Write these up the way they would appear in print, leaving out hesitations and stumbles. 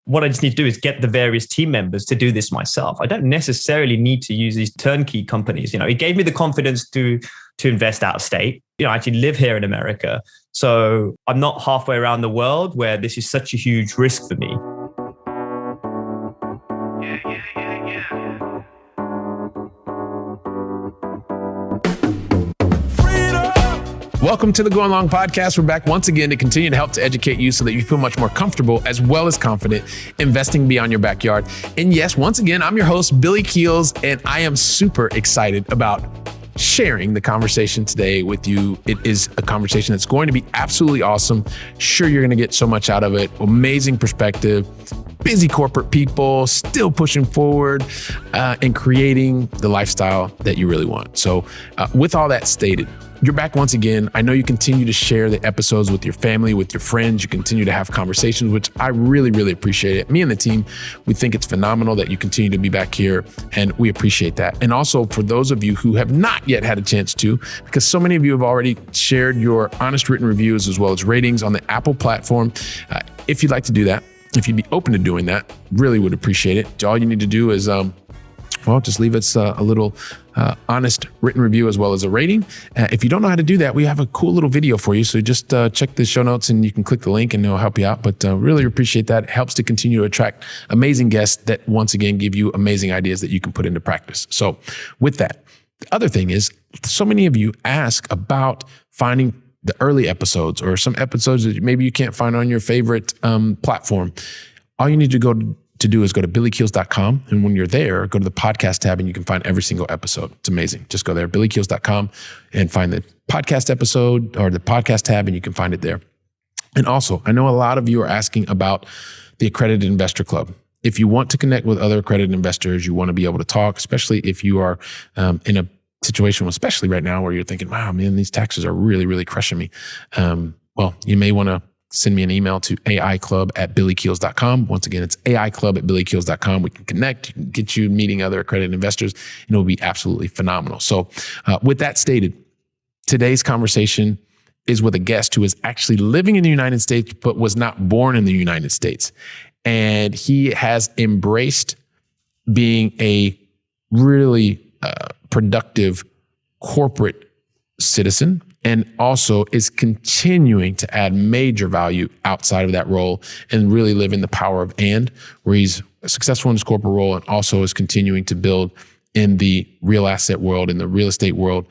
what I just need to do is get the various team members to do this myself. I don't necessarily need to use these turnkey companies. It gave me the confidence to invest out of state. I actually live here in America. So I'm not halfway around the world where this is such a huge risk for me. Welcome to the Going Long Podcast. We're back once again to continue to help to educate you so that you feel much more comfortable as well as confident investing beyond your backyard. And yes, once again, I'm your host, Billy Keels, and I am super excited about sharing the conversation today with you. It is a conversation that's going to be absolutely awesome. Sure, you're going to get so much out of it. Amazing perspective. Busy corporate people still pushing forward and creating the lifestyle that you really want. So with all that stated, you're back once again. I know you continue to share the episodes with your family, with your friends. You continue to have conversations, which I really, really appreciate it. Me and the team, we think it's phenomenal that you continue to be back here, and we appreciate that. And also for those of you who have not yet had a chance to, because so many of you have already shared your honest written reviews as well as ratings on the Apple platform. If you'd like to do that, if you'd be open to doing that, really would appreciate it. All you need to do is, just leave us a little honest written review as well as a rating. If you don't know how to do that, we have a cool little video for you. So just check the show notes and you can click the link and it'll help you out. But really appreciate that. It helps to continue to attract amazing guests that once again give you amazing ideas that you can put into practice. So with that, the other thing is so many of you ask about finding the early episodes or some episodes that maybe you can't find on your favorite platform. All you need to do is go to Billykeelscom. And when you're there, go to the podcast tab and you can find every single episode. It's amazing. Just go there, Billykeelscom, and find the podcast episode or the podcast tab and you can find it there. And also, I know a lot of you are asking about the Accredited Investor Club. If you want to connect with other accredited investors, you want to be able to talk, especially if you are in a situation, especially right now where you're thinking, wow, man, these taxes are really, really crushing me. You may want to send me an email to aiclub@billykeels.com. Once again, it's aiclub@billykeels.com. We can connect, get you meeting other accredited investors, and it will be absolutely phenomenal. So with that stated, today's conversation is with a guest who is actually living in the United States, but was not born in the United States. And he has embraced being a really productive corporate citizen, and also is continuing to add major value outside of that role and really live in the power of where he's successful in his corporate role and also is continuing to build in the real asset world, in the real estate world,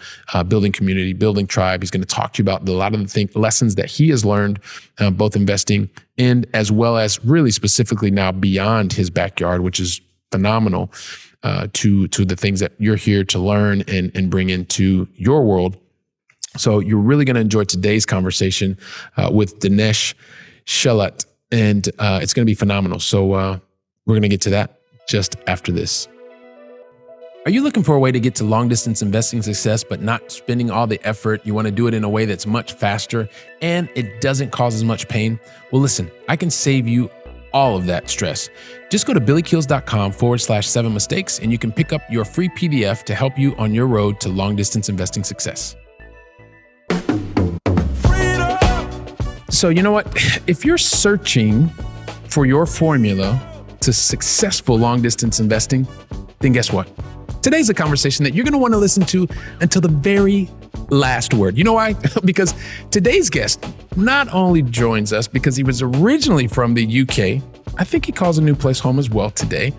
building community, building tribe. He's going to talk to you about a lot of the lessons that he has learned, both investing in as well as really specifically now beyond his backyard, which is phenomenal to the things that you're here to learn and bring into your world. So you're really going to enjoy today's conversation with Dhanesh Shelat, and it's going to be phenomenal. So we're going to get to that just after this. Are you looking for a way to get to long distance investing success, but not spending all the effort? You want to do it in a way that's much faster and it doesn't cause as much pain? Well, listen, I can save you all of that stress. Just go to Billykeels.com/7 mistakes and you can pick up your free PDF to help you on your road to long distance investing success. So you know what? If you're searching for your formula to successful long distance investing, then guess what? Today's a conversation that you're going to want to listen to until the very last word. You know why? Because today's guest not only joins us because he was originally from the UK. I think he calls a new place home as well today.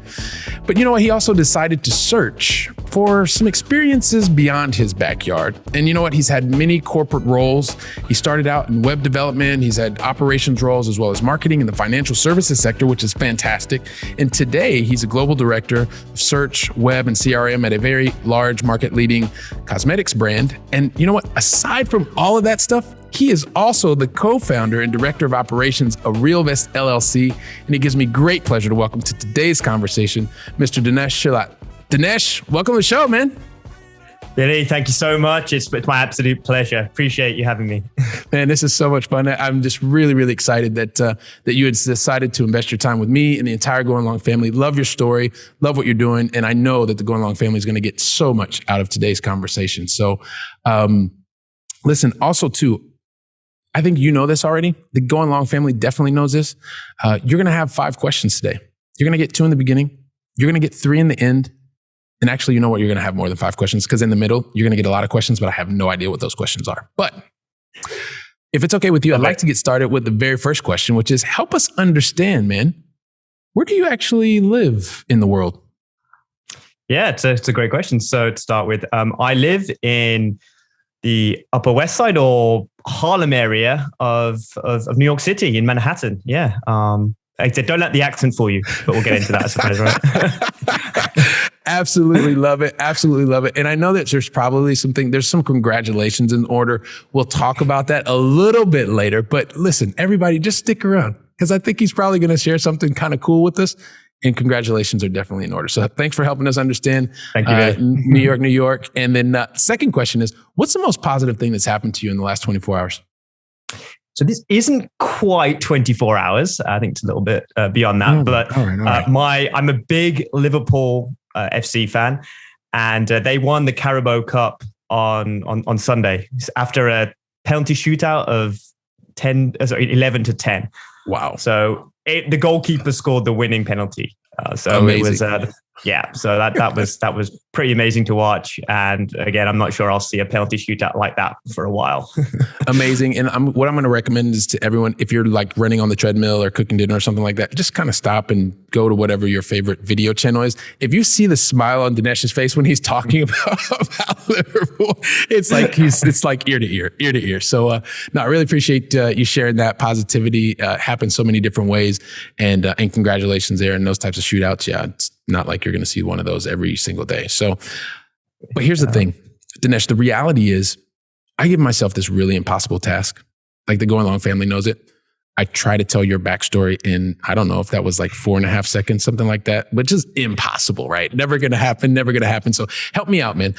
But you know what? He also decided to search for some experiences beyond his backyard. And you know what? He's had many corporate roles. He started out in web development. He's had operations roles as well as marketing in the financial services sector, which is fantastic. And today he's a global director of search, web, and CRM at a very large market leading cosmetics brand. And you know what? Aside from all of that stuff, he is also the co-founder and director of operations of RealVest LLC, and it gives me great pleasure to welcome to today's conversation, Mr. Dhanesh Shelat. Dhanesh, welcome to the show, man. Billy, thank you so much. It's my absolute pleasure. Appreciate you having me. Man, this is so much fun. I'm just really, really excited that you had decided to invest your time with me and the entire Going Long family. Love your story, love what you're doing, and I know that the Going Long family is going to get so much out of today's conversation. So, listen, also too, I think you know this already. The Going Long family definitely knows this. You're going to have 5 questions today. You're going to get 2 in the beginning. You're going to get 3 in the end. And actually, you know what? You're going to have more than 5 questions because in the middle, you're going to get a lot of questions, but I have no idea what those questions are. But if it's okay with you, I'd like to get started with the very first question, which is help us understand, man, where do you actually live in the world? Yeah, it's a great question. So to start with, I live in the Upper West Side or Harlem area of New York City in Manhattan. Yeah. I said, don't let the accent fool you, but we'll get into that, I suppose, right? Absolutely love it. Absolutely love it. And I know that there's some congratulations in order. We'll talk about that a little bit later, but listen, everybody just stick around because I think he's probably going to share something kind of cool with us. And congratulations are definitely in order. So thanks for helping us understand Thank you, New York. And then second question is, what's the most positive thing that's happened to you in the last 24 hours? So this isn't quite 24 hours. I think it's a little bit beyond that. But all right. I'm a big Liverpool FC fan, and they won the Carabao Cup on Sunday after a penalty shootout of 11-10. Wow! So the goalkeeper scored the winning penalty. So amazing. It was so that was pretty amazing to watch. And again, I'm not sure I'll see a penalty shootout like that for a while. Amazing. And what I'm going to recommend is to everyone, if you're like running on the treadmill or cooking dinner or something like that, just kind of stop and go to whatever your favorite video channel is. If you see the smile on Dhanesh's face when he's talking about Liverpool, it's like ear to ear. So I really appreciate you sharing that positivity. Happens so many different ways, and congratulations there. And those types of shootouts, it's not like you're going to see one of those every single day. So, but here's the thing, Dhanesh, the reality is I give myself this really impossible task. Like the Going Long family knows it. I try to tell your backstory in, I don't know if that was like 4.5 seconds, something like that, which is impossible, right? Never going to happen. So help me out, man.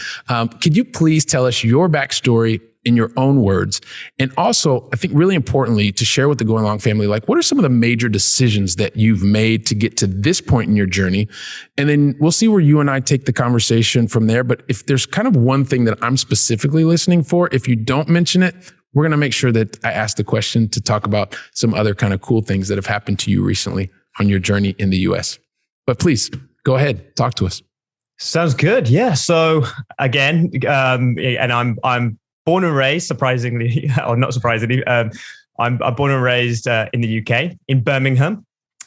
Could you please tell us your backstory in your own words? And also, I think really importantly, to share with the Going Long family, like what are some of the major decisions that you've made to get to this point in your journey? And then we'll see where you and I take the conversation from there. But if there's kind of one thing that I'm specifically listening for, if you don't mention it, we're going to make sure that I ask the question to talk about some other kind of cool things that have happened to you recently on your journey in the US. But please go ahead, talk to us. Sounds good. Yeah. So again, and I'm born and raised, surprisingly, or not surprisingly, I'm born and raised in the UK, in Birmingham,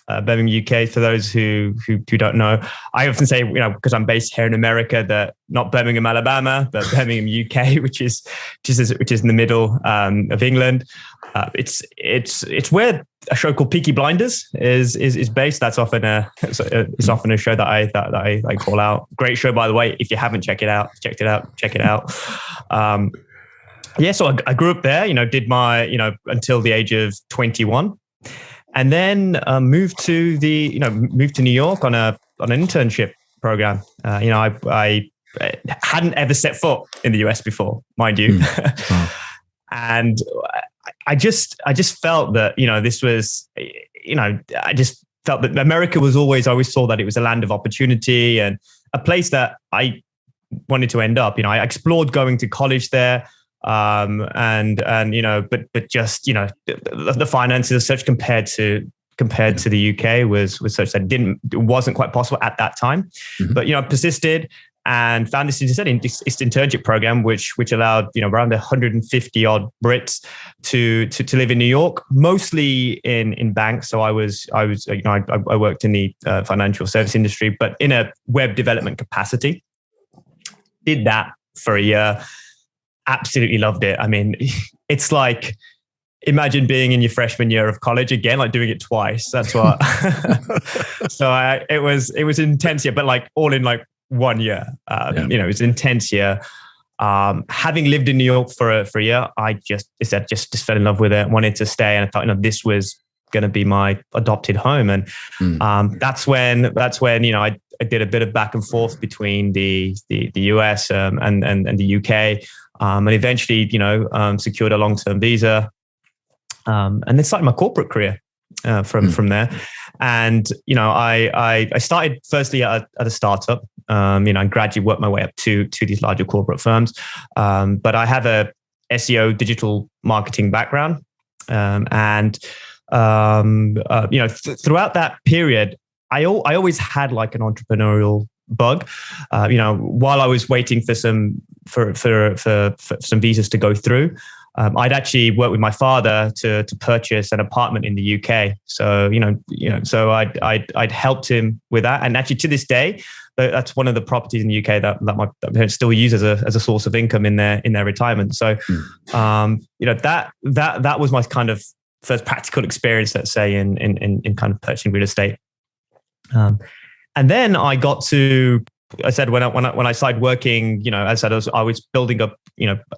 UK. For those who don't know, I often say, because I'm based here in America, that not Birmingham, Alabama, but Birmingham, UK, which is in the middle of England. It's where a show called Peaky Blinders is based. That's often it's often a show that I call out. Great show, by the way. If you haven't checked it out. So I grew up there, did my, until the age of 21, and then moved to New York on an internship program. I hadn't ever set foot in the US before, mind you. Wow. And I just felt that, this was, I just felt that America was I always saw that it was a land of opportunity and a place that I wanted to end up. I explored going to college there. But just, the finances as such compared to the UK was such that it wasn't quite possible at that time. Mm-hmm. But, I persisted and found this internship program, which allowed, around 150 odd Brits to live in New York, mostly in banks. So I worked in the financial service industry, but in a web development capacity. Did that for a year. Absolutely loved it. I mean, it's like, imagine being in your freshman year of college again, like doing it twice. That's what. So it was intense year, but like all in like 1 year. It was an intense year. Having lived in New York for a year, I just fell in love with it. Wanted to stay, and I thought, this was going to be my adopted home. And that's when I did a bit of back and forth between the US and the UK. And eventually, secured a long-term visa, and then started my corporate career from there. And I started firstly at a startup. And gradually worked my way up to these larger corporate firms. But I have a SEO digital marketing background, Throughout that period, I always had like an entrepreneurial bug. While I was waiting for some visas to go through, I'd actually worked with my father to purchase an apartment in the UK. So so I'd helped him with that, and actually to this day, that's one of the properties in the UK that my parents still use as a source of income in their retirement. So that was my kind of first practical experience, let's say, in kind of purchasing real estate. And then I got to, I said, when I started working, as I said, I was building up,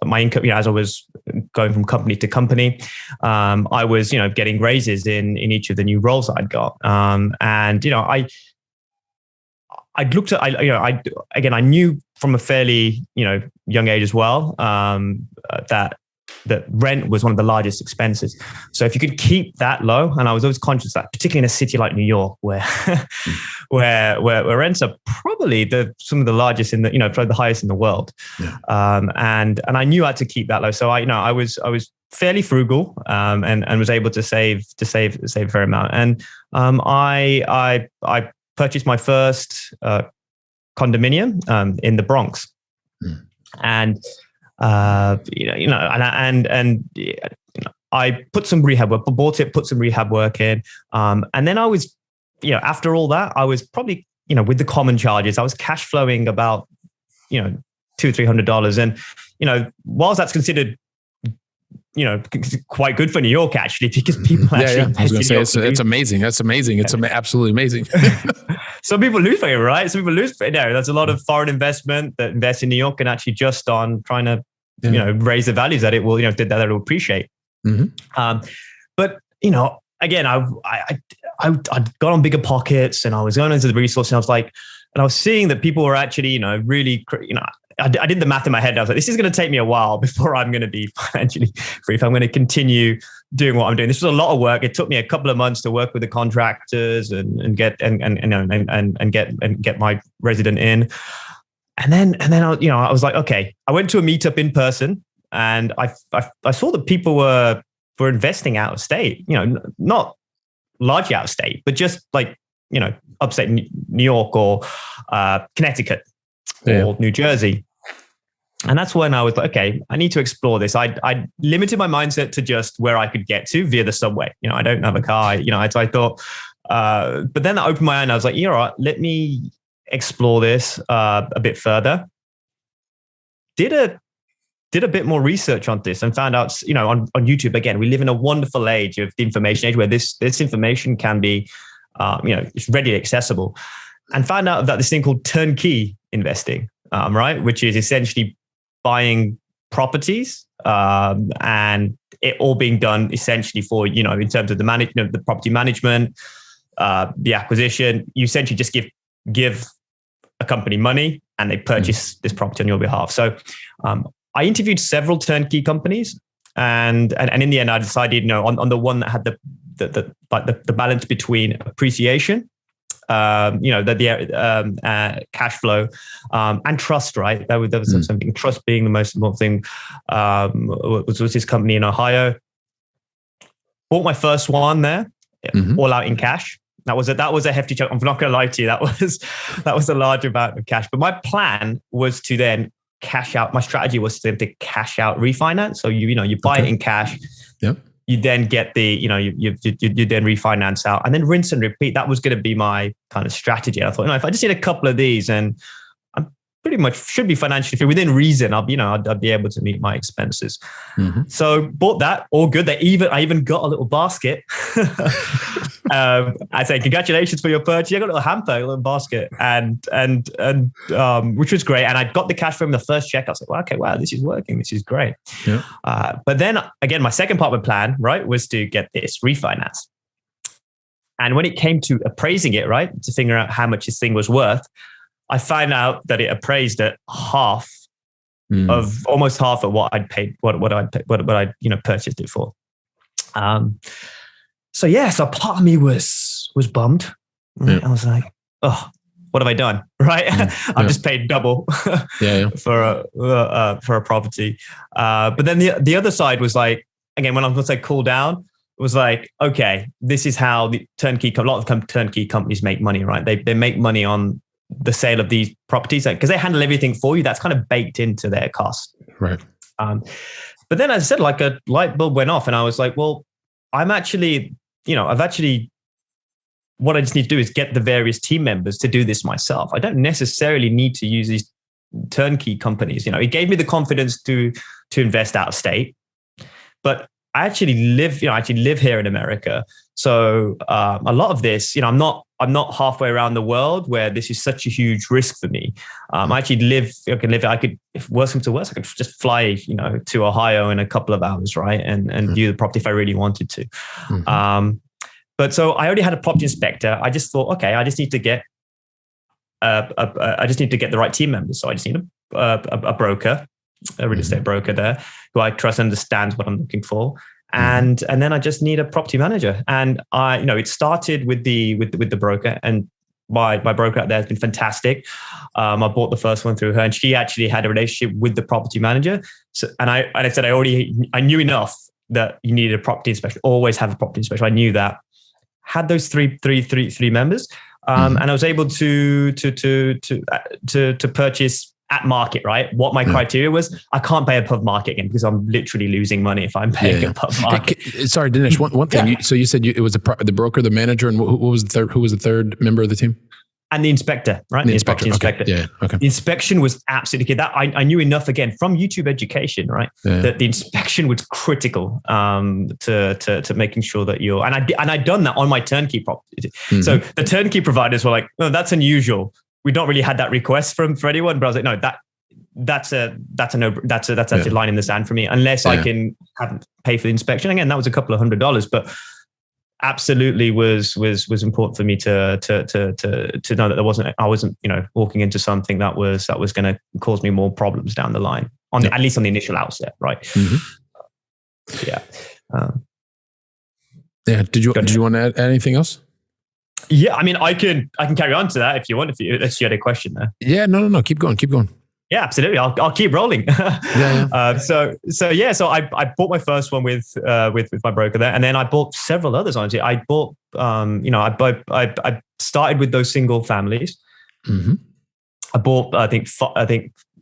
my income, as I was going from company to company. I was, getting raises in each of the new roles that I'd got. I'd looked at, I knew from a fairly, young age as well, that rent was one of the largest expenses. So if you could keep that low, and I was always conscious that, particularly in a city like New York, where rents are probably some of the largest probably the highest in the world. Yeah. And I knew I had to keep that low. So I was fairly frugal, and was able to save a fair amount. And I purchased my first condominium in the Bronx, and I put some rehab work, put some rehab work in. And then I was, after all that, I was probably, with the common charges, I was cash flowing about, $200 or $300. And, whilst that's considered, quite good for New York, actually, because people actually. Yeah. I was going to say, it's amazing. That's amazing. It's absolutely amazing. Some people lose money, right? Some people lose. There's a lot of foreign investment that invest in New York and actually just on trying to, raise the values that it will, that it will appreciate. Mm-hmm. But again, I'd got on bigger pockets, and I was going into the resource, and I was seeing that people were actually, really, I did the math in my head. And I was like, this is going to take me a while before I'm going to be financially free if I'm going to continue doing what I'm doing. This was a lot of work. It took me a couple of months to work with the contractors and get my resident in. And then I was like, okay. I went to a meetup in person, and I saw that people were investing out of state. Not largely out of state, but just like upstate New York or Connecticut. Or New Jersey. And that's when I was like, okay, I need to explore this. I limited my mindset to just where I could get to via the subway. I don't have a car, so I thought, but then that opened my eye, and I was like, all right, let me explore this a bit further. Did a bit more research on this and found out, on YouTube, again, we live in a wonderful age of the information age where this information can be, it's readily accessible. And found out about this thing called turnkey investing, right? Which is essentially buying properties, and it all being done essentially for, in terms of the property management, the acquisition. You essentially just give a company money, and they purchase this property on your behalf. So I interviewed several turnkey companies, and in the end, I decided, on the one that had the balance between appreciation, cash flow, and trust, right? That was something, trust being the most important thing. Was this company in Ohio. Bought my first one there, all out in cash. That was a hefty chunk. I'm not going to lie to you. That was a large amount of cash. But my plan was to then cash out. My strategy was to cash out refinance. So you buy it in cash. Yep. You then get the, you then refinance out and then rinse and repeat. That was going to be my kind of strategy. And I thought, if I just did a couple of these, and I'm pretty much should be financially free within reason, I'd be able to meet my expenses. Mm-hmm. So bought that, all good. I even got a little basket. I say, congratulations for your purchase. I got a little hamper, a little basket, and which was great. And I got the cash from the first check. I was like, well, okay, wow, this is working. This is great. Yeah. But then again, my second part of the plan, right, was to get this refinance. And when it came to appraising it, right, to figure out how much this thing was worth, I found out that it appraised at almost half of what I'd paid, what I'd purchased it for. So part of me was bummed. Right? Yeah. I was like, oh, what have I done? Right? I've just paid double for a property. But then the other side was like, again, when I'm going to say cool down, it was like, okay, this is how the a lot of turnkey companies make money, right? They make money on the sale of these properties because they handle everything for you. That's kind of baked into their cost. Right. But then, as I said, like a light bulb went off and I was like, well, what I just need to do is get the various team members to do this myself. I don't necessarily need to use these turnkey companies. It gave me the confidence to invest out of state, but I actually live here in America. So a lot of this, I'm not halfway around the world where this is such a huge risk for me. I could, if worse comes to worse, I could just fly, to Ohio in a couple of hours, right? And view the property if I really wanted to. Mm-hmm. But so I already had a property inspector. I just thought, okay, I just need to get the right team members. So I just need a broker, a real estate broker there who I trust and understands what I'm looking for. And then I just need a property manager. And it started with the broker, and my broker out there has been fantastic. I bought the first one through her, and she actually had a relationship with the property manager. So, I said I knew enough that you needed a property inspector. Always have a property inspector. I knew that. Had those three members, and I was able to purchase at market, right? What my criteria was, I can't pay above market again because I'm literally losing money if I'm paying above market. Sorry, Dhanesh, one thing. So you said it was the broker, the manager, and who was the third? Who was the third member of the team? And the inspector, right? The inspector. Okay. Yeah. Okay. The inspection was absolutely key. That I knew enough again from YouTube education, right? Yeah. That the inspection was critical to making sure that you're. And I'd done that on my turnkey property. Mm-hmm. So the turnkey providers were like, "Oh, that's unusual. We don't really had that request for anyone." But I was like, "No, that's actually a line in the sand for me. Unless I can pay for the inspection again." That was a couple of $100, but absolutely was important for me to know that I wasn't walking into something that was going to cause me more problems down the line at least on the initial outset, right? Mm-hmm. Did you want to add anything else? Yeah, I mean, I can carry on to that if you want. If you had a question there. Yeah, no, keep going. Yeah, absolutely. I'll keep rolling. So I bought my first one with my broker there, and then I bought several others. Honestly, I bought I started with those single families. Mm-hmm. I bought I think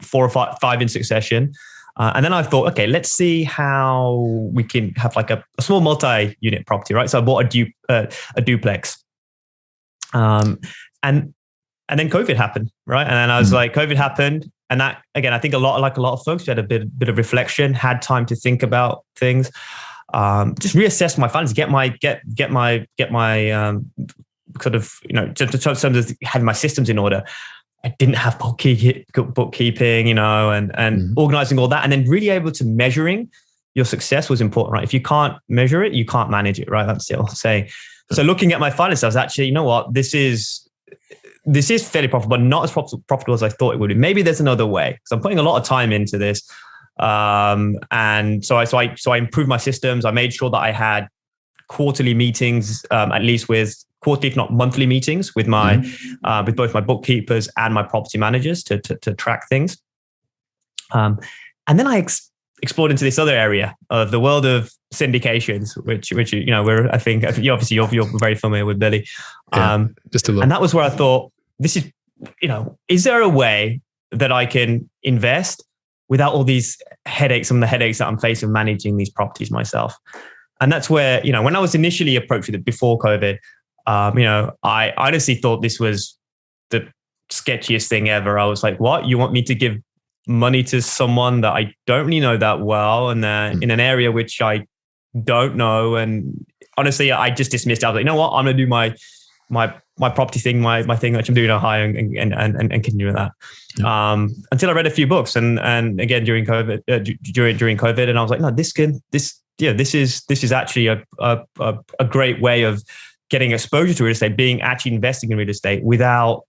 4 or 5 in succession, and then I thought, okay, let's see how we can have like a small multi-unit property, right? So I bought a duplex, and then COVID happened, right? And then I was like, COVID happened. And that, again, I think a lot of folks who had a bit of reflection, had time to think about things, just reassess my finances, get my sort of, to have my systems in order. I didn't have bookkeeping, and organizing all that. And then really able to measuring your success was important, right? If you can't measure it, you can't manage it, right? That's the old saying. So looking at my finances, I was actually, you know what, this is fairly profitable, but not as profitable as I thought it would be. Maybe there's another way, because I'm putting a lot of time into this. And so I improved my systems. I made sure that I had quarterly meetings, at least with quarterly, if not monthly meetings with with both my bookkeepers and my property managers to track things. And then I explored into this other area of the world of syndications, which I think obviously you're very familiar with, Billy. Just a little. And that was where I thought, this is, is there a way that I can invest without all these headaches, some of the headaches that I'm facing managing these properties myself? And that's where, when I was initially approached with it before COVID, I honestly thought this was the sketchiest thing ever. I was like, what? You want me to give money to someone that I don't really know that well, and in an area which I don't know? And honestly, I just dismissed it. I was like, you know what? I'm going to do my property thing, my thing, which I'm doing in Ohio, and continue with that. Yeah. Until I read a few books, and again during COVID, during COVID, and I was like, no, this is actually a great way of getting exposure to real estate, being actually investing in real estate without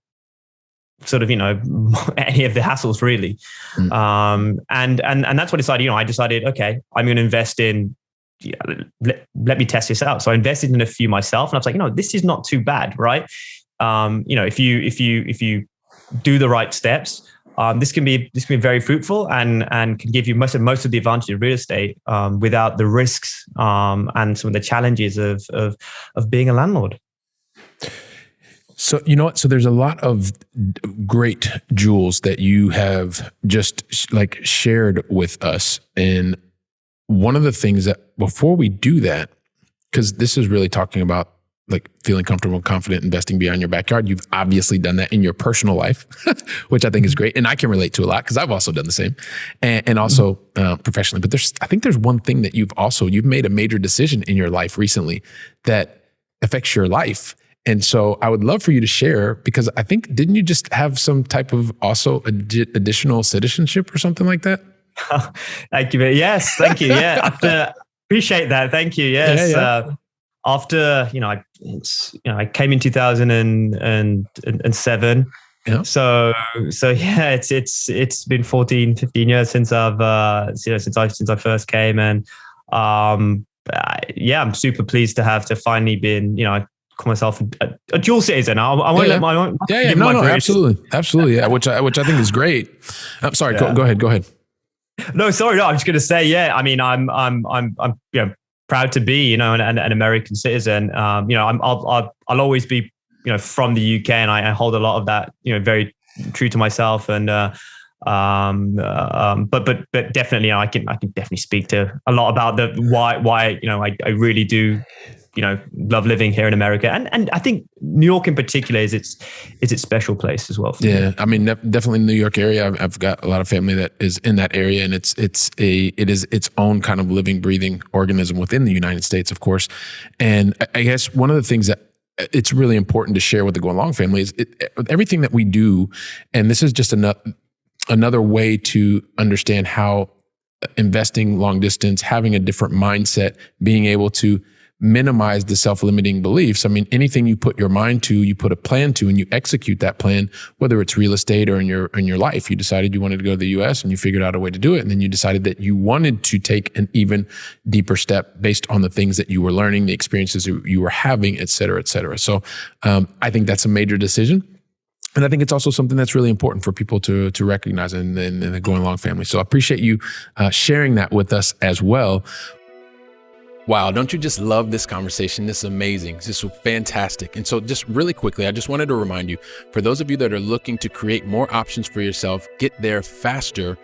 sort of, any of the hassles really. And that's what I decided, okay, I'm going to invest in, let me test this out. So I invested in a few myself, and I was like, this is not too bad, right? If you do the right steps, this can be very fruitful and can give you most of the advantage of real estate without the risks and some of the challenges of being a landlord. So, you know what? So there's a lot of great jewels that you have just shared with us. And one of the things that before we do that, because this is really talking about like feeling comfortable and confident investing beyond your backyard. You've obviously done that in your personal life, which I think is great. And I can relate to a lot because I've also done the same and also professionally. But I think there's one thing that you've made a major decision in your life recently that affects your life. And so I would love for you to share, because I think, didn't you just have some type of also additional citizenship or something like that? Thank you. Yes. Thank you. Yeah. Appreciate that. Thank you. Yes. Yeah. After, I came in 2007. Yeah. So yeah, it's been 14, 15 years since since I first came. And, I'm super pleased to have finally been, I call myself a dual citizen. I won't let my absolutely. Yeah. Which I think is great. I'm sorry. Yeah. Go ahead. No, sorry. No, I'm just going to say, yeah, I mean, I'm proud to be, an American citizen. I'll always be, from the UK, and I hold a lot of that, very true to myself. And, but definitely, I can definitely speak to a lot about why, I really do, love living here in America. And I think New York in particular is its special place as well. Yeah. I mean, definitely in the New York area, I've got a lot of family that is in that area, and it is its own kind of living, breathing organism within the United States, of course. And I guess one of the things that it's really important to share with the Go Along family is everything that we do. And this is just another way to understand how investing long distance, having a different mindset, being able to minimize the self-limiting beliefs. I mean, anything you put your mind to, you put a plan to, and you execute that plan, whether it's real estate or in your life. You decided you wanted to go to the US and you figured out a way to do it. And then you decided that you wanted to take an even deeper step based on the things that you were learning, the experiences you were having, et cetera, et cetera. So I think that's a major decision. And I think it's also something that's really important for people to recognize in the Going Along family. So I appreciate you sharing that with us as well. Wow, don't you just love this conversation? This is amazing. This is fantastic. And so just really quickly, I just wanted to remind you, for those of you that are looking to create more options for yourself, get there faster,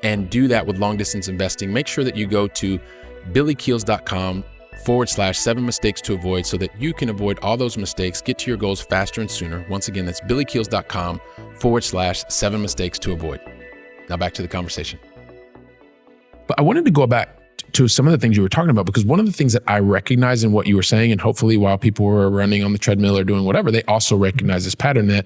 and do that with long distance investing, make sure that you go to Billykeelscom/7 mistakes to avoid, so that you can avoid all those mistakes, get to your goals faster and sooner. Once again, that's Billykeels.com/7 mistakes to avoid. Now back to the conversation. But I wanted to go back to some of the things you were talking about, because one of the things that I recognize in what you were saying, and hopefully while people were running on the treadmill or doing whatever, they also recognize this pattern that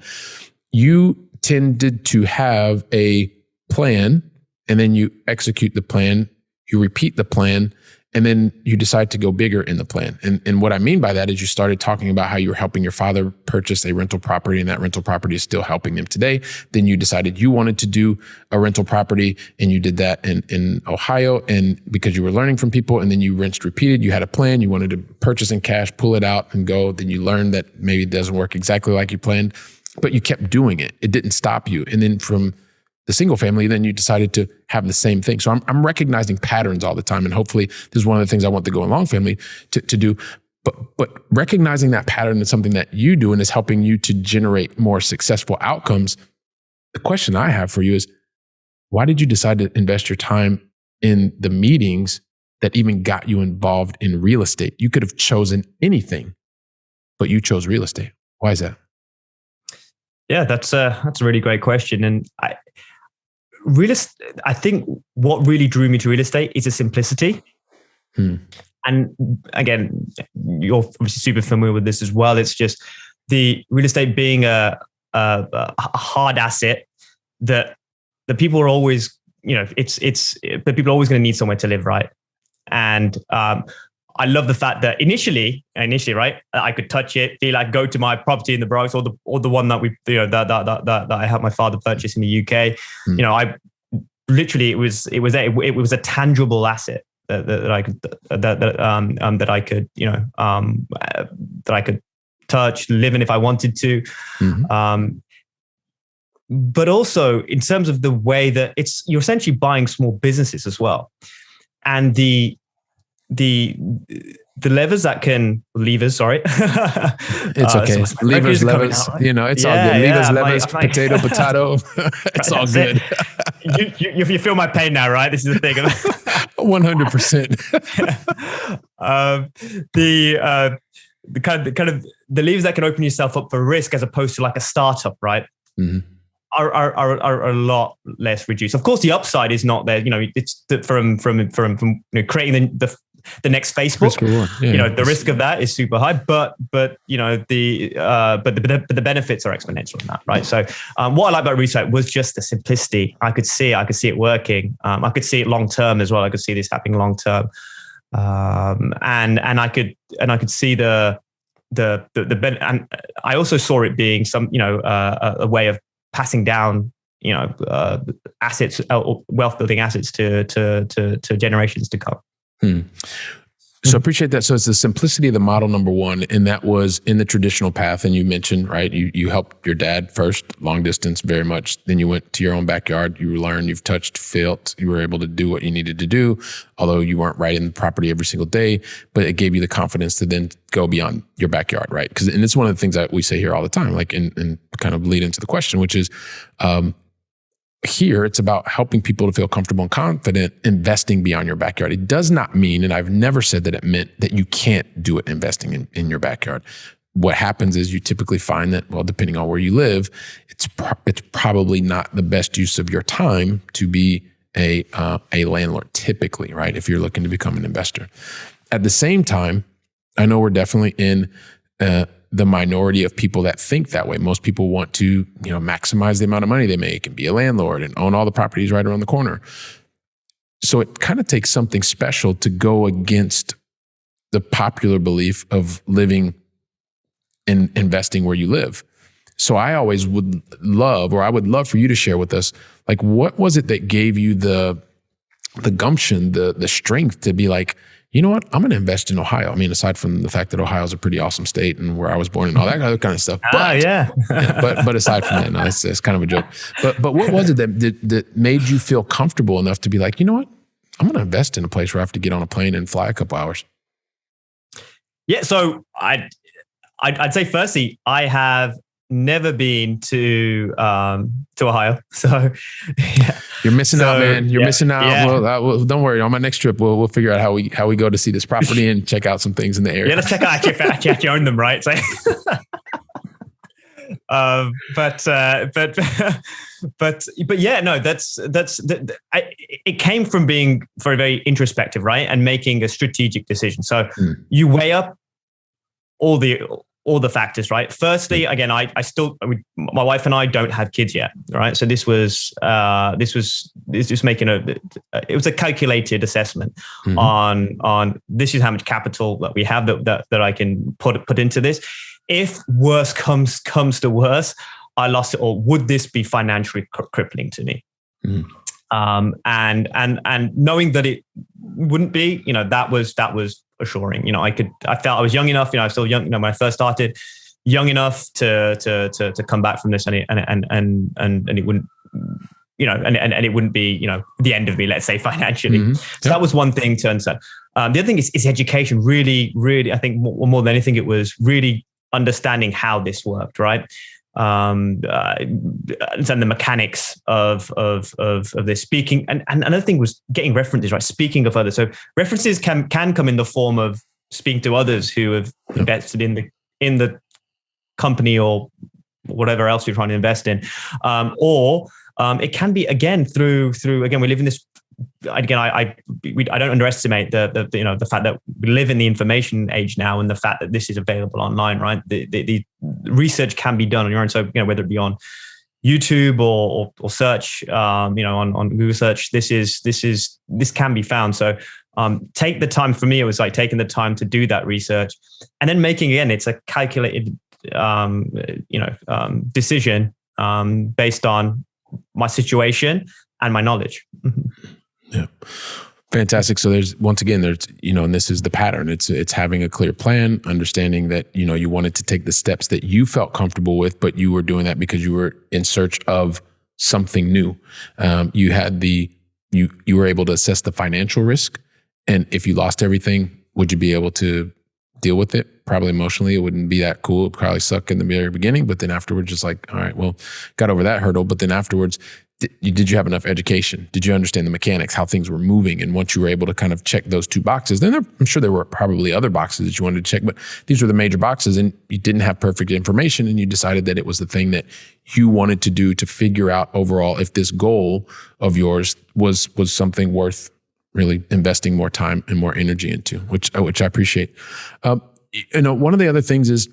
you tended to have a plan, and then you execute the plan, you repeat the plan, and then you decide to go bigger in the plan. And what I mean by that is you started talking about how you were helping your father purchase a rental property, and that rental property is still helping them today. Then you decided you wanted to do a rental property, and you did that in Ohio, and because you were learning from people, and then you rinsed, repeated, you had a plan, you wanted to purchase in cash, pull it out and go. Then you learned that maybe it doesn't work exactly like you planned, but you kept doing it. It didn't stop you. And then from the single family, then you decided to have the same thing. So I'm recognizing patterns all the time. And hopefully this is one of the things I want the Go Along family to do. But recognizing that pattern is something that you do and is helping you to generate more successful outcomes. The question I have for you is, why did you decide to invest your time in the meetings that even got you involved in real estate? You could have chosen anything, but you chose real estate. Why is that? Yeah, that's a really great question. And I think what really drew me to real estate is the simplicity. And again, you're obviously super familiar with this as well. It's just the real estate being a hard asset that the people are always, but people are always going to need somewhere to live, right? And I love the fact that initially, right, I could touch it, feel like go to my property in the Bronx or the one that that I had my father purchase in the UK. I literally it was a tangible asset that I could touch, live in if I wanted to. but also in terms of the way that you're essentially buying small businesses as well. And the levers, sorry. It's okay. Levers, it's all good. Levers, potato. It's all good. You feel my pain now, right? This is the thing. 100%. The kind of the levers that can open yourself up for risk as opposed to like a startup, right? Mm-hmm. Are a lot less reduced. Of course, the upside is not there. It's from creating the next Facebook. The risk of that is super high, but the benefits are exponential in that, right? So what I like about research was just the simplicity. I could see it working. I could see it long term as well. I could see this happening long term, and I could see the and I also saw it being some a way of passing down assets, wealth building assets to generations to come. So appreciate that. So it's the simplicity of the model, number one, and that was in the traditional path. And you mentioned, right, you helped your dad first, long distance, very much. Then you went to your own backyard. You learned, you've touched, felt, you were able to do what you needed to do, although you weren't right in the property every single day, but it gave you the confidence to then go beyond your backyard, right? And it's one of the things that we say here all the time, like, and kind of lead into the question, which is, here, it's about helping people to feel comfortable and confident investing beyond your backyard. It does not mean, and I've never said that it meant that you can't do it investing in your backyard. What happens is you typically find that, well, depending on where you live, it's probably not the best use of your time to be a landlord, typically, right? If you're looking to become an investor. At the same time, I know we're definitely in the minority of people that think that way. Most people want to, maximize the amount of money they make and be a landlord and own all the properties right around the corner. So it kind of takes something special to go against the popular belief of living and investing where you live. So I would love for you to share with us, like, what was it that gave you the gumption, the strength to be like, you know what? I'm going to invest in Ohio. I mean, aside from the fact that Ohio is a pretty awesome state and where I was born and all that other kind of stuff. But, but aside from that, no, it's kind of a joke. But what was it that made you feel comfortable enough to be like, you know what? I'm going to invest in a place where I have to get on a plane and fly a couple hours. Yeah. So I'd say firstly, I have never been to Ohio. So yeah. You're missing out, man. You're missing out. Yeah. Well, don't worry. On my next trip, we'll figure out how we go to see this property and check out some things in the area. Yeah, let's check out actually own them, right? So, but yeah, no, it came from being very, very introspective, right? And making a strategic decision. So you weigh up all the factors, right? Firstly, again, my wife and I don't have kids yet, right? So this was making it was a calculated assessment on this is how much capital that we have that I can put into this. If worse comes to worse, I lost it all. Would this be financially crippling to me? And knowing that it wouldn't be, that was assuring. I felt I was young enough. I was still young. When I first started, young enough to come back from this, and it wouldn't, and it wouldn't be, the end of me, let's say, financially. So that was one thing to understand. The other thing is education. Really, really, I think more than anything, it was really understanding how this worked, right? And the mechanics of this speaking. And another thing was getting references, right? Speaking of others. So references can come in the form of speaking to others who have invested in the company or whatever else you're trying to invest in. Or it can be, again, through again, we live in this, again, I don't underestimate the fact that we live in the information age now, and the fact that this is available online, right? The research can be done on your own. So, whether it be on YouTube or search, on Google search, this can be found. So, take the time. For me, it was like taking the time to do that research, and then making, again, it's a calculated, decision based on my situation and my knowledge. Yeah. Fantastic. So there's and this is the pattern. It's having a clear plan, understanding that, you wanted to take the steps that you felt comfortable with, but you were doing that because you were in search of something new. You were able to assess the financial risk. And if you lost everything, would you be able to deal with it? Probably emotionally, it wouldn't be that cool. It'd probably suck in the very beginning, but then afterwards, just like, all right, well, got over that hurdle. But then afterwards, did you have enough education? Did you understand the mechanics, how things were moving? And once you were able to kind of check those two boxes, then I'm sure there were probably other boxes that you wanted to check, but these were the major boxes, and you didn't have perfect information, and you decided that it was the thing that you wanted to do to figure out overall if this goal of yours was something worth really investing more time and more energy into, which I appreciate. One of the other things is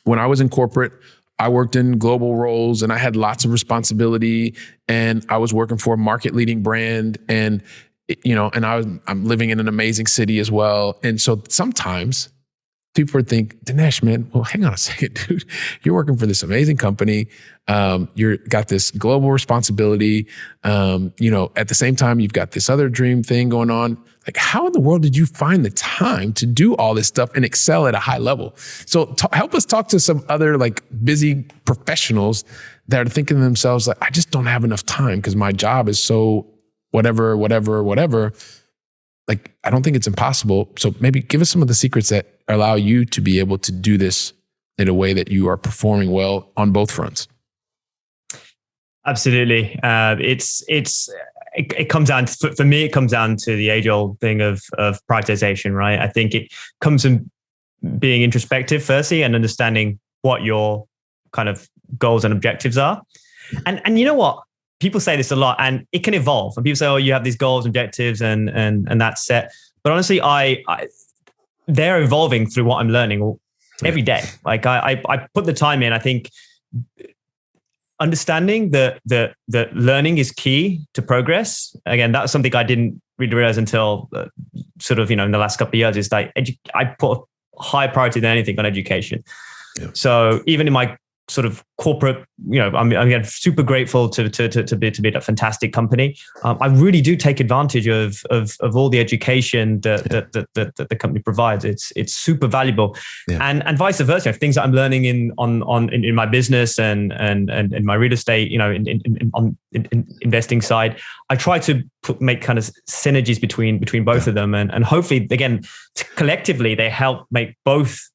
when I was in corporate, I worked in global roles and I had lots of responsibility, and I was working for a market leading brand, and I'm living in an amazing city as well. And so sometimes people would think, Dhanesh, man, well, hang on a second, dude. You're working for this amazing company. You're got this global responsibility. At the same time, you've got this other dream thing going on. Like, how in the world did you find the time to do all this stuff and excel at a high level? So help us talk to some other busy professionals that are thinking to themselves, like, I just don't have enough time because my job is so whatever. Like, I don't think it's impossible. So maybe give us some of the secrets that allow you to be able to do this in a way that you are performing well on both fronts. Absolutely. It comes down to, for me, it comes down to the age-old thing of prioritization, right? I think it comes from being introspective, firstly, and understanding what your kind of goals and objectives are. And you know what? People say this a lot, and it can evolve. And people say, "Oh, you have these goals, objectives, and that's set." But honestly, they're evolving through what I'm learning every day. Like I put the time in. I think understanding that learning is key to progress. Again, that was something I didn't really realize until in the last couple of years. Is like I put a high priority than anything on education. Yeah. So even in my sort of corporate, I'm super grateful to be at a fantastic company. I really do take advantage of all the education that the company provides. It's super valuable, and vice versa. Things that I'm learning in my business and my real estate, in investing side, I try to make kind of synergies between both of them, and hopefully, again, collectively, they help make both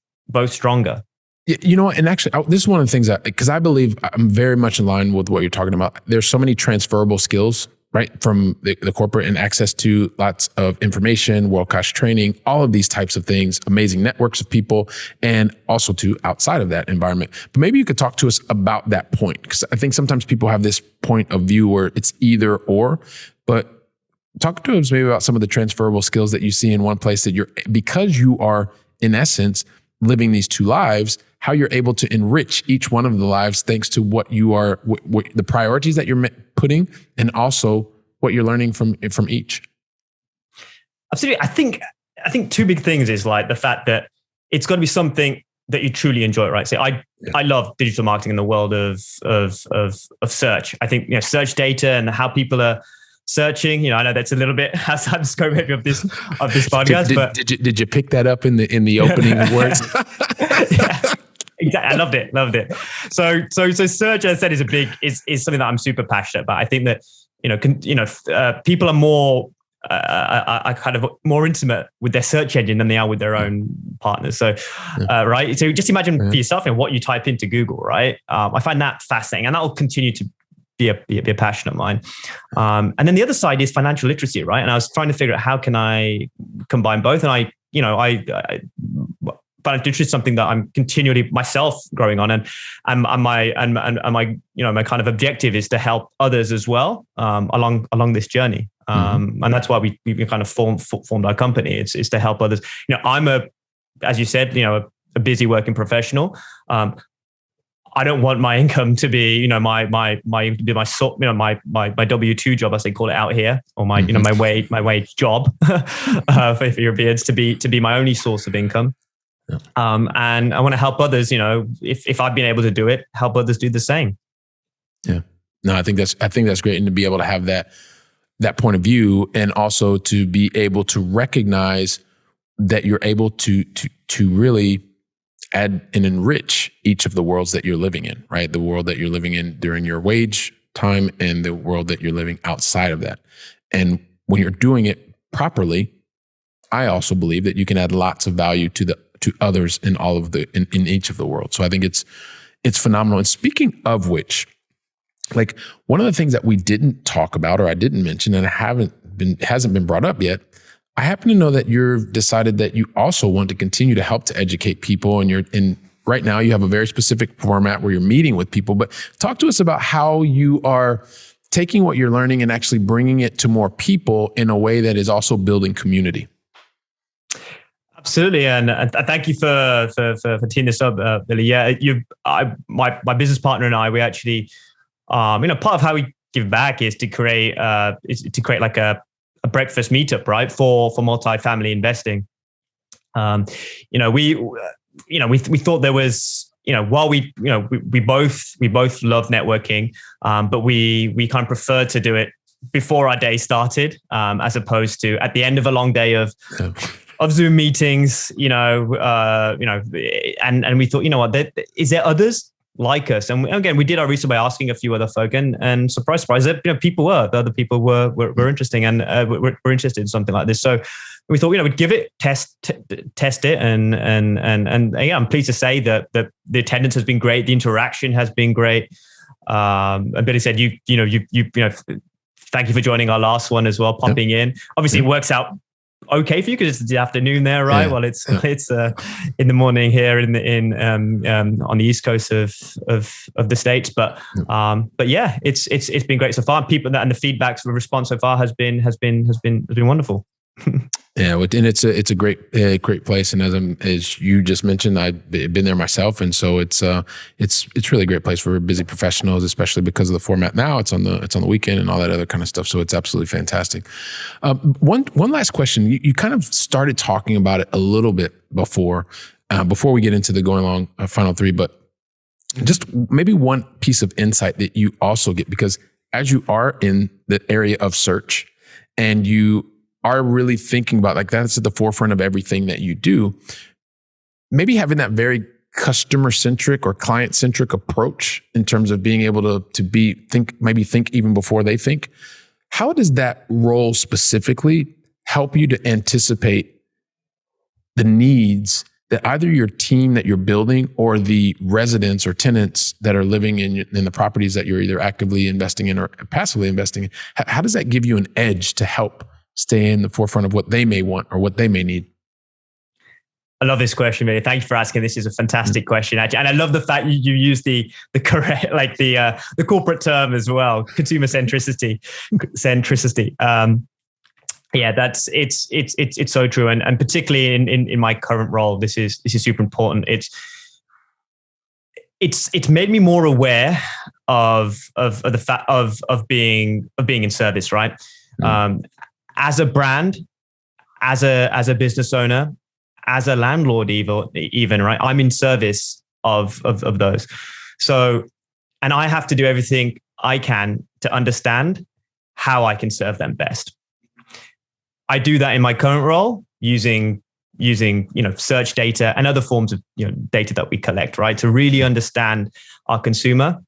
stronger. And actually, this is one of the things because I believe I'm very much in line with what you're talking about. There's so many transferable skills, right? From the corporate, and access to lots of information, world-class training, all of these types of things, amazing networks of people, and also to outside of that environment. But maybe you could talk to us about that point, because I think sometimes people have this point of view where it's either or, but talk to us maybe about some of the transferable skills that you see in one place that because you are, in essence, living these two lives, how you're able to enrich each one of the lives thanks to what you are, the priorities that you're putting, and also what you're learning from each. Absolutely. I think two big things is like the fact that it's got to be something that you truly enjoy, right? So I love digital marketing in the world of search. I think search data and how people are searching. I know that's a little bit outside the scope maybe of this podcast. But did you pick that up in the opening words? Yeah. Exactly. I loved it. So search, as I said, is something that I'm super passionate about. I think that people are more kind of more intimate with their search engine than they are with their own partners. So right. So just imagine for yourself and what you type into Google, right? I find that fascinating, and that will continue to be a passion of mine. And then the other side is financial literacy, right? And I was trying to figure out how can I combine both, and I financial literacy is something that I'm continually myself growing on, and my kind of objective is to help others as well along this journey. And that's why we kind of formed our company. It's to help others. I'm as you said, a busy working professional. I don't want my income to be, my W-2 job, as they call it out here, or my wage job for Europeans to be my only source of income. Yeah. And I want to help others, if I've been able to do it, help others do the same. Yeah. No, I think that's great. And to be able to have that that point of view, and also to be able to recognize that you're able to really add and enrich each of the worlds that you're living in, right? The world that you're living in during your wage time and the world that you're living outside of that. And when you're doing it properly, I also believe that you can add lots of value to others in all of in each of the worlds. So I think it's phenomenal. And speaking of which, like, one of the things that we didn't talk about, or I didn't mention, and hasn't been brought up yet, I happen to know that you've decided that you also want to continue to help to educate people, and right now you have a very specific format where you're meeting with people. But talk to us about how you are taking what you're learning and actually bringing it to more people in a way that is also building community. Absolutely, and thank you for teeing this up, Billy. Yeah, my business partner and I, we actually, part of how we give back is to create like a breakfast meetup, right, for multifamily investing. We thought there was, while we both love networking, but we kind of prefer to do it before our day started, as opposed to at the end of a long day of Zoom meetings, and we thought, is there others like us? And again, we did our research by asking a few other folk, and surprise, the other people were interesting, and we're interested in something like this. So we thought, we'd give it, test it, and yeah, I'm pleased to say that the attendance has been great, the interaction has been great. And Billy said, thank you for joining our last one as well, popping in. Obviously, it works out okay for you because it's the afternoon there, right? Yeah. Well, it's in the morning here on the east coast of the States, but yeah, it's been great so far. People and the feedback, the response so far has been wonderful. Yeah, and it's a great place, and as you just mentioned, I've been there myself, and so it's really a great place for busy professionals, especially because of the format now. It's on the weekend and all that other kind of stuff, so it's absolutely fantastic. One last question. You kind of started talking about it a little bit before we get into the going along final three, but just maybe one piece of insight that you also get, because as you are in the area of search and you are really thinking about, like, that's at the forefront of everything that you do, maybe having that very customer-centric or client-centric approach in terms of being able to think even before they think. How does that role specifically help you to anticipate the needs that either your team that you're building or the residents or tenants that are living in the properties that you're either actively investing in or passively investing in? How does that give you an edge to help stay in the forefront of what they may want or what they may need? I love this question, Billy. Thank you for asking. This is a fantastic question, actually, and I love the fact you use the correct, like the corporate term as well, consumer centricity. Yeah, it's so true, and particularly in my current role, this is super important. It's made me more aware of the fact of being in service, right? As a brand, as a business owner, as a landlord, even right, I'm in service of those. So, and I have to do everything I can to understand how I can serve them best. I do that in my current role using search data and other forms of data that we collect, right, to really understand our consumer.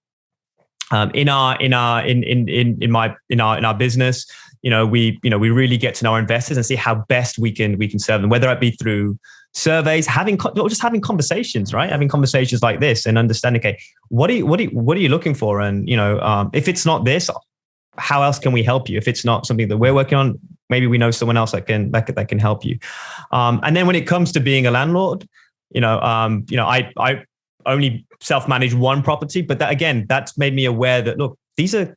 In our business, we really get to know our investors and see how best we can serve them, whether it be through surveys, just having conversations, right? Having conversations like this and understanding, okay, what are you looking for? And if it's not this, how else can we help you? If it's not something that we're working on, maybe we know someone else that can help you. And then when it comes to being a landlord, I only self-manage one property, but that's made me aware that, look, these are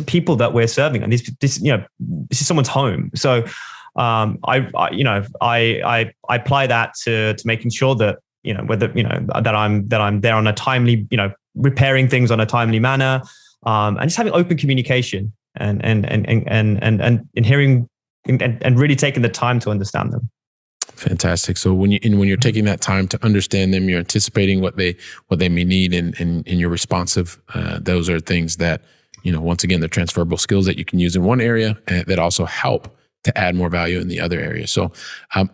people that we're serving, and this is someone's home. So I apply that to making sure that that I'm there on a timely, repairing things on a timely manner, and just having open communication and hearing and really taking the time to understand them. Fantastic. So when you're taking that time to understand them, you're anticipating what they may need, and you're responsive. Those are things that once again, the transferable skills that you can use in one area and that also help to add more value in the other area. So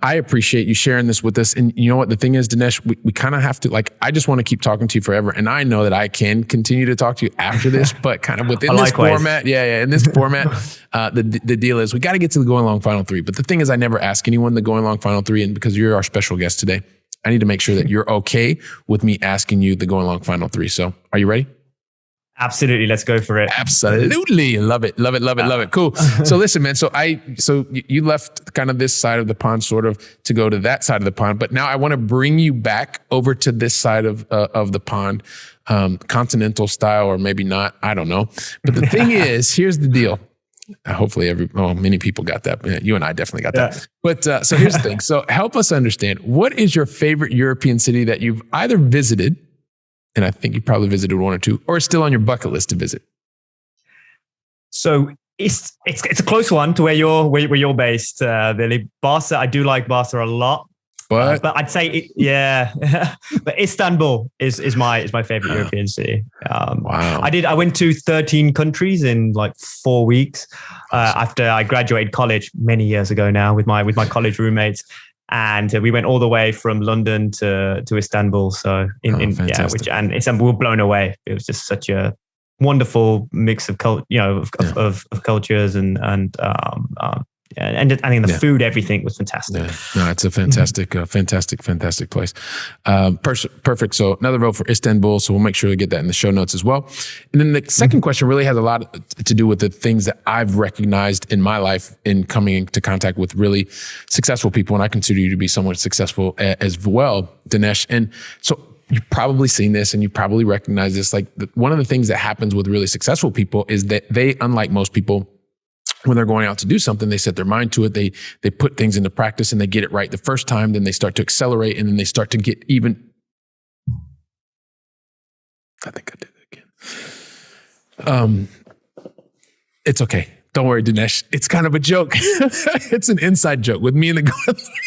I appreciate you sharing this with us. And you know what the thing is, Dhanesh, we kind of have to, I just want to keep talking to you forever. And I know that I can continue to talk to you after this, but kind of within this format. In this format, the deal is we got to get to the going long final three. But the thing is, I never ask anyone the going long final three. And because you're our special guest today, I need to make sure that you're okay with me asking you the going long final three. So are you ready? Absolutely. Let's go for it. Absolutely. Love it. Cool. So listen, man. So you left kind of this side of the pond sort of to go to that side of the pond, but now I want to bring you back over to this side of the pond, continental style, or maybe not. I don't know. But the thing is, here's the deal. Hopefully many people got that. You and I definitely got that. But so here's the thing. So help us understand, what is your favorite European city that you've either visited, and I think you probably visited one or two, or still on your bucket list to visit? So it's a close one to where you're based, Billy. Barca, I do like Barca a lot, but I'd say but Istanbul is my favorite European city. Wow! I went to 13 countries in like 4 weeks after I graduated college many years ago now with my college roommates. And we went all the way from London to Istanbul. So Istanbul, we were blown away. It was just such a wonderful mix of of cultures and I think the food, everything was fantastic. Yeah. No, it's a fantastic, fantastic place. Perfect. So another vote for Istanbul. So we'll make sure to get that in the show notes as well. And then the second question really has a lot to do with the things that I've recognized in my life in coming into contact with really successful people. And I consider you to be somewhat successful as well, Dhanesh. And so you've probably seen this and you probably recognize this. Like one of the things that happens with really successful people is that they, unlike most people, when they're going out to do something, they set their mind to it. They put things into practice and they get it right the first time. Then they start to accelerate and then they start to get even. I think I did it again. It's okay. Don't worry, Dhanesh. It's kind of a joke. It's an inside joke with me and the.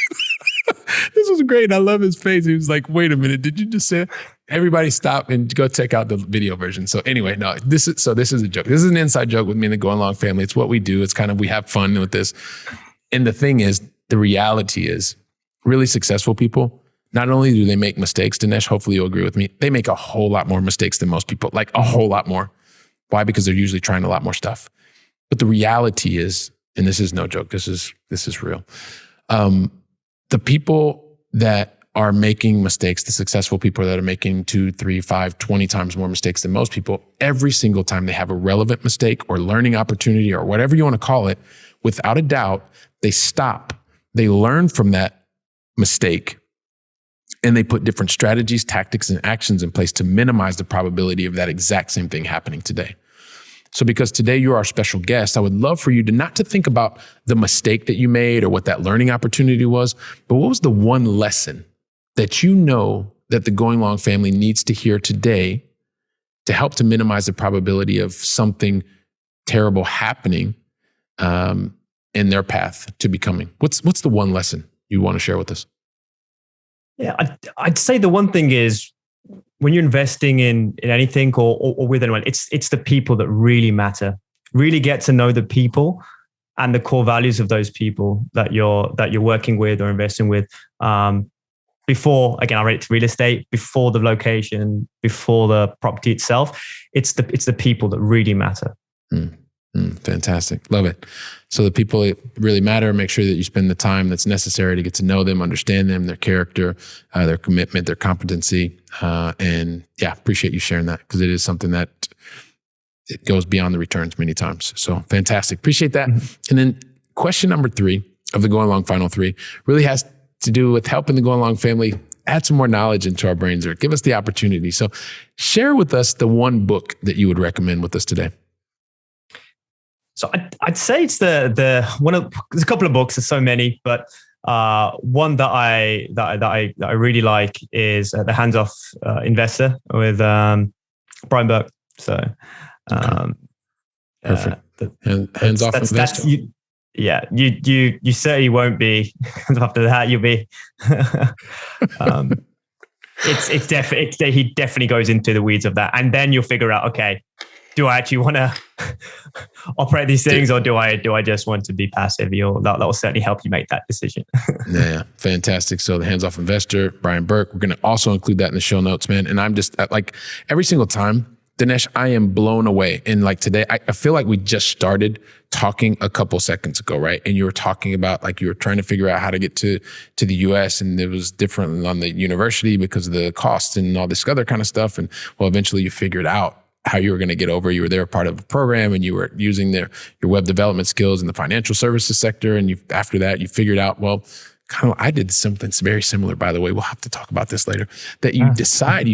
This was great. I love his face. He was like, "Wait a minute, did you just say?" Everybody stop and go check out the video version. So anyway, no, this is a joke. This is an inside joke with me and the Going Long family. It's what we do. It's kind of, we have fun with this. And the thing is, the reality is really successful people, not only do they make mistakes, Dhanesh, hopefully you'll agree with me, they make a whole lot more mistakes than most people, like a whole lot more. Why? Because they're usually trying a lot more stuff. But the reality is, and this is no joke, this is real. The people that are making mistakes, the successful people that are making 2, 3, 5, 20 times more mistakes than most people, every single time they have a relevant mistake or learning opportunity or whatever you want to call it, without a doubt, they stop, they learn from that mistake, and they put different strategies, tactics, and actions in place to minimize the probability of that exact same thing happening today. So because today you're our special guest, I would love for you to not to think about the mistake that you made or what that learning opportunity was, but what was the one lesson that you know that the Going Long family needs to hear today to help to minimize the probability of something terrible happening in their path to becoming? What's the one lesson you want to share with us? Yeah, I'd say the one thing is, when you're investing in anything or with anyone, it's the people that really matter. Really get to know the people and the core values of those people that you're working with or investing with. Before, again, I relate to real estate, before the location, before the property itself, it's the people that really matter. Fantastic. Love it. So the people that really matter, make sure that you spend the time that's necessary to get to know them, understand them, their character, their commitment, their competency. And yeah, appreciate you sharing that, because it is something that it goes beyond the returns many times. So fantastic. Appreciate that. And then question number 3 of the Going Long Final 3 really has to do with helping the Going Long family add some more knowledge into our brains, or give us the opportunity. So share with us the one book that you would recommend with us today. So I'd say it's there's a couple of books, there's so many, but one that I really like is The Hands-Off Investor with Brian Burke. So perfect. Hands-off investor. You certainly won't be. After that, you'll be. He definitely goes into the weeds of that, and then you'll figure out, okay, do I actually want to operate these things, or do I just want to be passive? That will certainly help you make that decision. Yeah, fantastic. So the hands-off investor, Brian Burke, we're going to also include that in the show notes, man. And I'm just like every single time, Dhanesh, I am blown away. And like today, I feel like we just started talking a couple seconds ago, right? And you were talking about like you were trying to figure out how to get to the US, and it was different on the university because of the costs and all this other kind of stuff. And well, eventually you figured out how you were going to get over. You were there part of a program, and you were using your web development skills in the financial services sector. And after that, you figured out, well, kind of, I did something very similar, by the way. We'll have to talk about this later. That you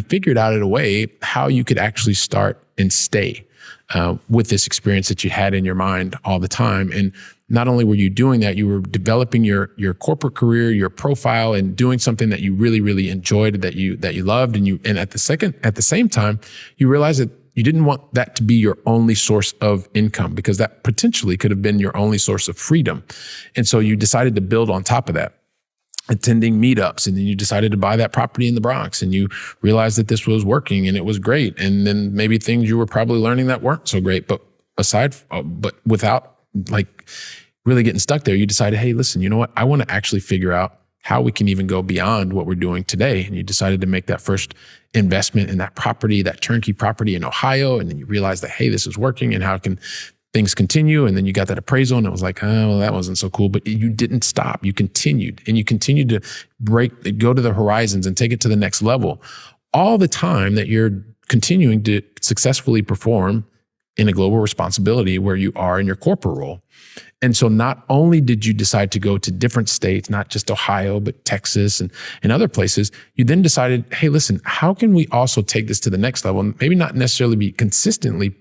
figured out a way how you could actually start and stay with this experience that you had in your mind all the time. And not only were you doing that, you were developing your corporate career, your profile, and doing something that you really, really enjoyed, that you loved, and at the same time, you realized that you didn't want that to be your only source of income, because that potentially could have been your only source of freedom. And so you decided to build on top of that, attending meetups, and then you decided to buy that property in the Bronx, and you realized that this was working and it was great. And then maybe things you were probably learning that weren't so great, but without like really getting stuck there, you decided, hey, listen, you know what? I want to actually figure out how we can even go beyond what we're doing today. And you decided to make that first investment in that property, that turnkey property in Ohio. And then you realized that, hey, this is working, and how can things continue? And then you got that appraisal, and it was like, oh, well, that wasn't so cool. But you didn't stop. You continued, and you continued to go to the horizons and take it to the next level, all the time that you're continuing to successfully perform in a global responsibility where you are in your corporate role. And so not only did you decide to go to different states, not just Ohio, but Texas and other places, you then decided, hey, listen, how can we also take this to the next level? And maybe not necessarily be consistently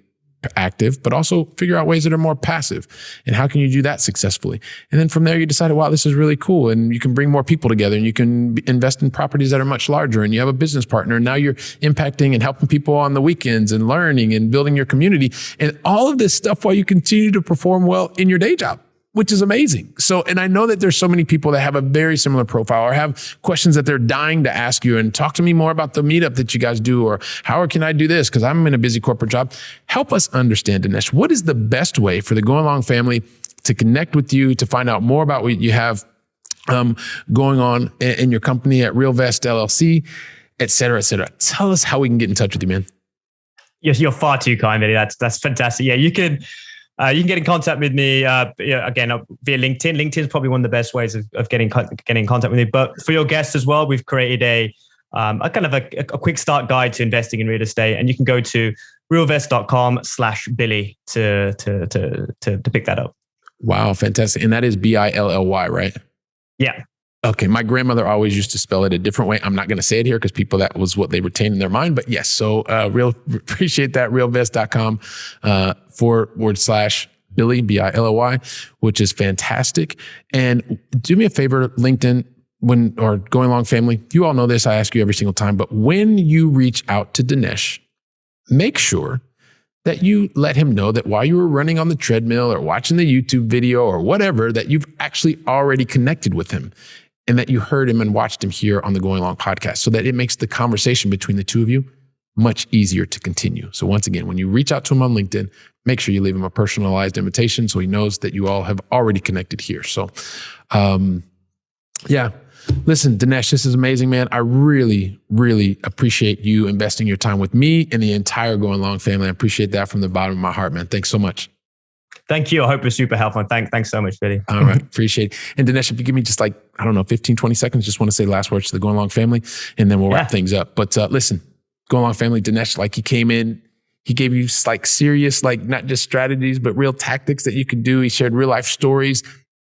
active, but also figure out ways that are more passive. And how can you do that successfully? And then from there, you decided, wow, this is really cool. And you can bring more people together, and you can invest in properties that are much larger, and you have a business partner. And now you're impacting and helping people on the weekends and learning and building your community, and all of this stuff while you continue to perform well in your day job, which is amazing. So, and I know that there's so many people that have a very similar profile or have questions that they're dying to ask you, and talk to me more about the meetup that you guys do, or how can I do this? Because I'm in a busy corporate job. Help us understand, Dhanesh, what is the best way for the Going Along family to connect with you, to find out more about what you have going on in your company at RealVest LLC, et cetera, et cetera. Tell us how we can get in touch with you, man. Yes, you're far too kind, Billy. That's fantastic. Yeah, you can get in contact with me again via LinkedIn. LinkedIn is probably one of the best ways of getting in contact with me. But for your guests as well, we've created a kind of a quick start guide to investing in real estate, and you can go to realvest.com/Billy to pick that up. Wow, fantastic! And that is BILLY, right? Yeah. Okay, my grandmother always used to spell it a different way. I'm not going to say it here because that was what they retained in their mind. But yes, so appreciate that. Realvest.com /Billy, BILLY, which is fantastic. And do me a favor, LinkedIn, or Going Along family, you all know this, I ask you every single time, but when you reach out to Dhanesh, make sure that you let him know that while you were running on the treadmill or watching the YouTube video or whatever, that you've actually already connected with him, and that you heard him and watched him here on the Going Along podcast, so that it makes the conversation between the two of you much easier to continue. So once again, when you reach out to him on LinkedIn, make sure you leave him a personalized invitation so he knows that you all have already connected here. So, yeah. Listen, Dhanesh, this is amazing, man. I really, really appreciate you investing your time with me and the entire Going Along family. I appreciate that from the bottom of my heart, man. Thanks so much. Thank you. I hope it was super helpful. Thanks so much, Billy. All right. Appreciate it. And Dhanesh, if you give me just 15, 20 seconds, just want to say the last words to the Going Along family, and then we'll wrap things up. But listen, Going Along family, Dhanesh, he came in, he gave you serious, not just strategies, but real tactics that you can do. He shared real life stories.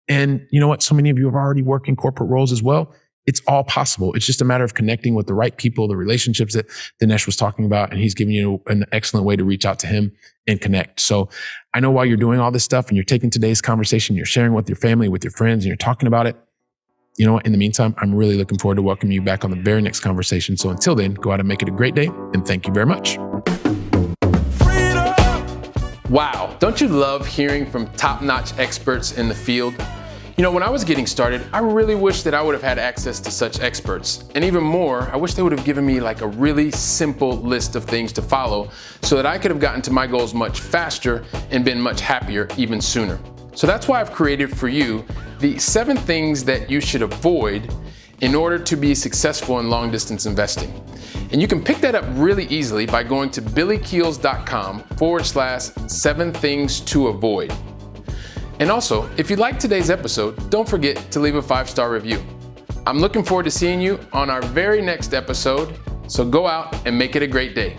And you know what? So many of you have already worked in corporate roles as well. It's all possible. It's just a matter of connecting with the right people, the relationships that Dhanesh was talking about. And he's giving you an excellent way to reach out to him and connect. So I know while you're doing all this stuff and you're taking today's conversation, you're sharing with your family, with your friends, and you're talking about it, you know what? In the meantime, I'm really looking forward to welcoming you back on the very next conversation. So until then, go out and make it a great day. And thank you very much. Wow. Don't you love hearing from top-notch experts in the field? When I was getting started, I really wish that I would have had access to such experts. And even more, I wish they would have given me like a really simple list of things to follow so that I could have gotten to my goals much faster and been much happier even sooner. So that's why I've created for you the 7 things that you should avoid in order to be successful in long distance investing. And you can pick that up really easily by going to Billykeels.com/7 things to avoid. And also, if you liked today's episode, don't forget to leave a 5-star review. I'm looking forward to seeing you on our very next episode, so go out and make it a great day.